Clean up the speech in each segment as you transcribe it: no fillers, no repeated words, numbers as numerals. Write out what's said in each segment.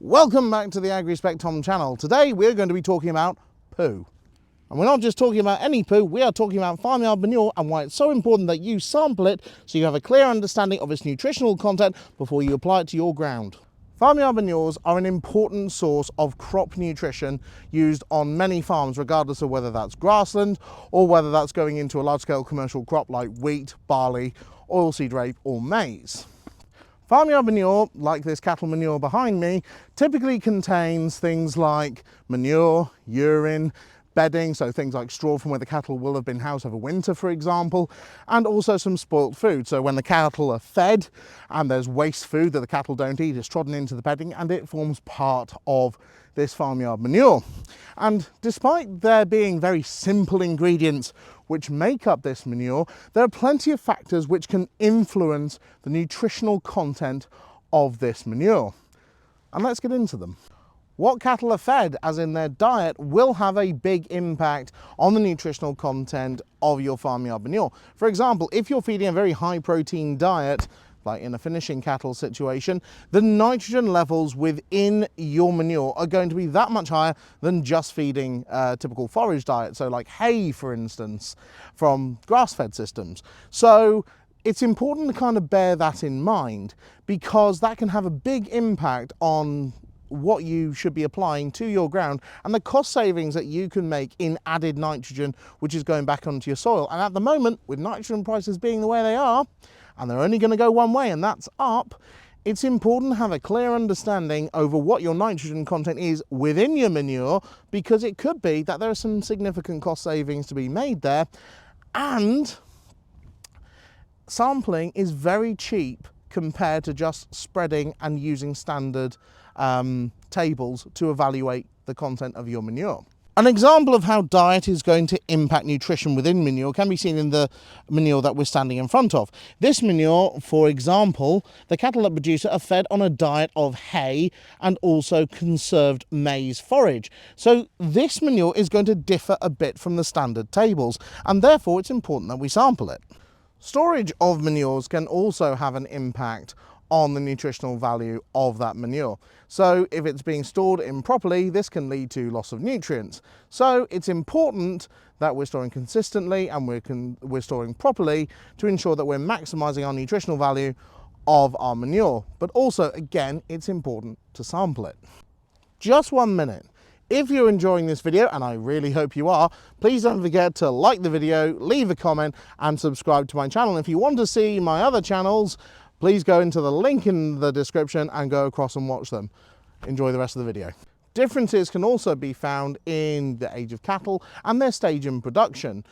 Welcome back to the AgriSpec Tom channel. Today we're going to be talking about poo. And we're not just talking about any poo, we are talking about farmyard manure and why it's so important that you sample it so you have a clear understanding of its nutritional content before you apply it to your ground. Farmyard manures are an important source of crop nutrition used on many farms, regardless of whether that's grassland or whether that's going into a large-scale commercial crop like wheat, barley, oilseed rape or maize. Farmyard manure, like this cattle manure behind me, typically contains things like manure, urine, bedding, so things like straw from where the cattle will have been housed over winter, for example, and also some spoilt food. So when the cattle are fed and there's waste food that the cattle don't eat, it's trodden into the bedding and it forms part of this farmyard manure. And despite there being very simple ingredients which make up this manure, there are plenty of factors which can influence the nutritional content of this manure. And let's get into them. What cattle are fed, as in their diet, will have a big impact on the nutritional content of your farmyard manure. For example, if you're feeding a very high protein diet, like in a finishing cattle situation, the nitrogen levels within your manure are going to be that much higher than just feeding a typical forage diet. So like hay, for instance, from grass-fed systems. So it's important to kind of bear that in mind because that can have a big impact on what you should be applying to your ground and the cost savings that you can make in added nitrogen, which is going back onto your soil. And at the moment, with nitrogen prices being the way they are, and they're only going to go one way, and that's up, it's important to have a clear understanding over what your nitrogen content is within your manure, because it could be that there are some significant cost savings to be made there. And sampling is very cheap compared to just spreading and using standard tables to evaluate the content of your manure. An example of how diet is going to impact nutrition within manure can be seen in the manure that we're standing in front of. This manure, for example, the cattle that produce it are fed on a diet of hay and also conserved maize forage. So this manure is going to differ a bit from the standard tables, and therefore it's important that we sample it. Storage of manures can also have an impact on the nutritional value of that manure. So if it's being stored improperly, this can lead to loss of nutrients. So it's important that we're storing consistently and we're storing properly to ensure that we're maximizing our nutritional value of our manure. But also, again, it's important to sample it. Just 1 minute. If you're enjoying this video, and I really hope you are, please don't forget to like the video, leave a comment and subscribe to my channel. If you want to see my other channels, please go into the link in the description and go across and watch them. Enjoy the rest of the video. Differences can also be found in the age of cattle and their stage in production.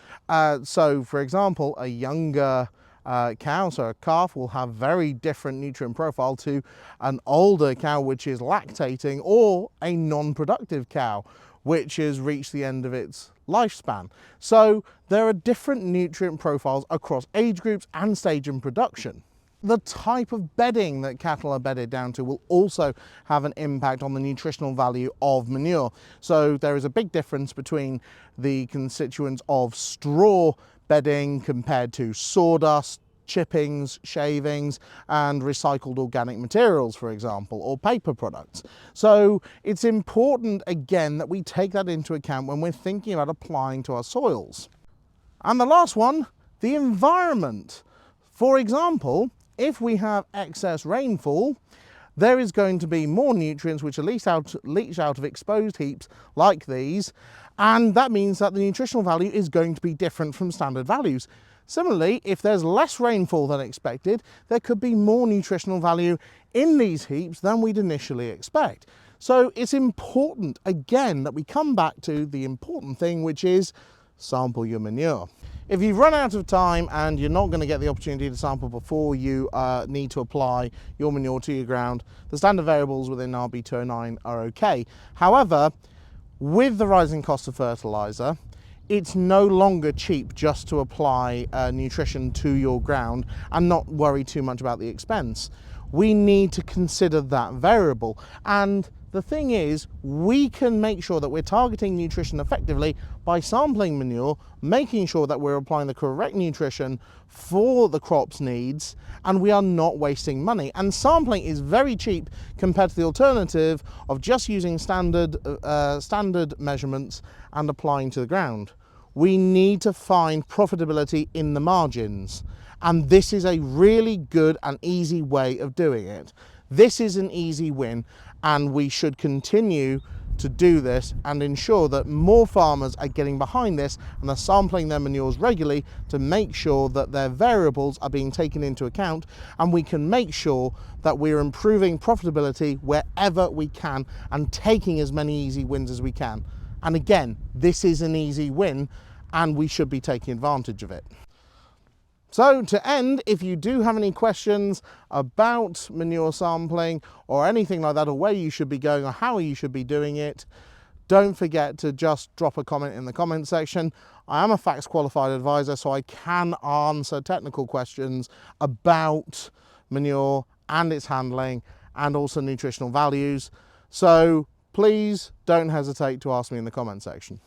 So for example, a younger cow, so a calf, will have very different nutrient profile to an older cow which is lactating, or a non-productive cow which has reached the end of its lifespan. So there are different nutrient profiles across age groups and stage in production. The type of bedding that cattle are bedded down to will also have an impact on the nutritional value of manure. So there is a big difference between the constituents of straw bedding compared to sawdust, chippings, shavings, and recycled organic materials, for example, or paper products. So it's important, again, that we take that into account when we're thinking about applying to our soils. And the last one, the environment. For example, if we have excess rainfall, there is going to be more nutrients which are leached out of exposed heaps like these, and that means that the nutritional value is going to be different from standard values. Similarly, if there's less rainfall than expected, there could be more nutritional value in these heaps than we'd initially expect. So it's important, again, that we come back to the important thing, which is sample your manure. If you've run out of time and you're not going to get the opportunity to sample before you need to apply your manure to your ground, the standard variables within RB209 are okay. However, with the rising cost of fertiliser, it's no longer cheap just to apply nutrition to your ground and not worry too much about the expense. we need to consider that variable. And the thing is, we can make sure that we're targeting nutrition effectively by sampling manure, making sure that we're applying the correct nutrition for the crop's needs, and we are not wasting money. And sampling is very cheap compared to the alternative of just using standard measurements and applying to the ground. We need to find profitability in the margins, and this is a really good and easy way of doing it. This is an easy win, and we should continue to do this and ensure that more farmers are getting behind this and are sampling their manures regularly to make sure that their variables are being taken into account, and we can make sure that we're improving profitability wherever we can and taking as many easy wins as we can. And again, this is an easy win and we should be taking advantage of it. So to end, if you do have any questions about manure sampling or anything like that, or where you should be going or how you should be doing it, don't forget to just drop a comment in the comment section. I am a FACTS qualified advisor, so I can answer technical questions about manure and its handling and also nutritional values. So please don't hesitate to ask me in the comment section.